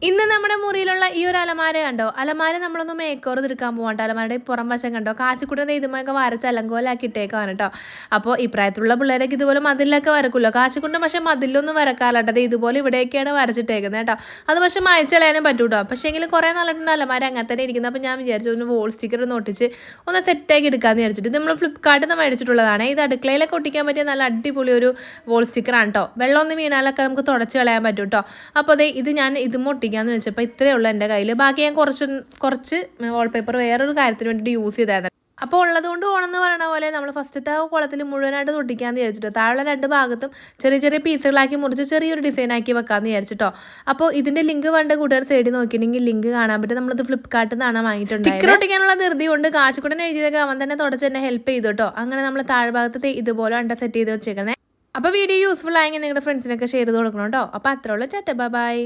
ഇന്ന് നമ്മുടെ മുറിയിലുള്ള ഈ ഒരു അലമാര കണ്ടോ, അലമാര നമ്മളൊന്ന് മേക്ക് ഓവർ തീർക്കാൻ പോകണ്ട. അലമാരയുടെ പുറം വശം കണ്ടോ, കാച്ചിക്കുട്ടനെ ഇതുമൊക്കെ വരച്ച് അലങ്കോലാക്കി ഇട്ടേക്കാണ് കേട്ടോ. അപ്പോൾ ഇപ്രായത്തിലുള്ള പിള്ളേരൊക്കെ ഇതുപോലെ മതിലൊക്കെ വരക്കുമല്ലോ. കാച്ചിക്കുട്ടൻ പക്ഷേ മതിലൊന്നും വരക്കാറുണ്ട്, ഇതുപോലെ ഇവിടെയൊക്കെയാണ് വരച്ചിട്ടേക്കുന്നത് കേട്ടോ. അത് പക്ഷേ മായ്ച്ച് കളയാനും പറ്റും കേട്ടോ. പക്ഷേ എങ്കിലും കുറേ നാളിട്ടുണ്ട് അലമാര അങ്ങനെ തന്നെ ഇരിക്കുന്നത്. അപ്പോൾ ഞാൻ വിചാരിച്ചു ഒന്ന് വോൾ സ്റ്റിക്കർ ഒന്ന് ഒട്ടിച്ച് ഒന്ന് സെറ്റാക്കി എടുക്കാമെന്ന് വിചാരിച്ചിട്ട്. ഇത് നമ്മൾ ഫ്ലിപ്കാർട്ടിൽ നിന്ന് മേടിച്ചിട്ടുള്ളതാണ്. ഇത് അടുക്കളയിലൊക്കെ ഒട്ടിക്കാൻ പറ്റിയ നല്ല അടിപൊളി ഒരു വോൾ സ്റ്റിക്കറാണ് കേട്ടോ. വെള്ളമൊന്നും വീണാലൊക്കെ നമുക്ക് തുടച്ച് കളയാൻ പറ്റും കേട്ടോ. അപ്പോൾ അതെ ഇത് ഞാൻ ഇതും ഒട്ടിക്കാമെന്ന് വെച്ചപ്പോൾ ഇത്രയേ ഉള്ളൂ എൻ്റെ കയ്യിൽ. ബാക്കി ഞാൻ കുറച്ച് വാൾപേപ്പർ വേറൊരു കാര്യത്തിന് വേണ്ടിയിട്ട് യൂസ് ചെയ്തായിരുന്നു. അപ്പോൾ ഉള്ളതുകൊണ്ട് ഓണമെന്ന് പറയണ പോലെ നമ്മൾ ഫസ്റ്റത്തെ ആ കുളത്തിൽ മുഴുവനായിട്ട് തൊട്ടിക്കാമെന്ന് വിചാരിച്ചിട്ടോ. താഴെ രണ്ട് ഭാഗത്തും ചെറിയ ചെറിയ പീസുകളാക്കി മുറിച്ച് ചെറിയൊരു ഡിസൈനാക്കി വെക്കാമെന്ന് വിചാരിച്ചിട്ടോ. അപ്പോൾ ഇതിൻ്റെ ലിങ്ക് വേണ്ട കൂട്ടുകാർ സൈഡിൽ നോക്കിയിട്ടുണ്ടെങ്കിൽ ലിങ്ക് കാണാൻ പറ്റും. നമ്മളിത് ഫ്ലിപ്കാർട്ടിൽ നിന്നാണ് വാങ്ങിയിട്ടുണ്ട്. സ്റ്റിക്കർ ഒട്ടിക്കാനുള്ള ധൃതി കൊണ്ട് കാച്ചിക്കുട്ടൻ എഴുതിയതൊക്കെ അവൻ തന്നെ തുടച്ച് തന്നെ ഹെൽപ്പ് ചെയ്തു കേട്ടോ. അങ്ങനെ നമ്മൾ താഴ്ഭാഗത്ത് ഇതുപോലെ അണ്ട സെറ്റ് ചെയ്ത് വെച്ചേക്കുന്നത്. അപ്പോൾ വീഡിയോ യൂസ്ഫുൾ ആയെങ്കിൽ നിങ്ങളുടെ ഫ്രണ്ട്സിനൊക്കെ ഷെയർ ചെയ്ത് കൊടുക്കണം കേട്ടോ. അപ്പോൾ അത്രേ ഉള്ളൂ. Tata bye.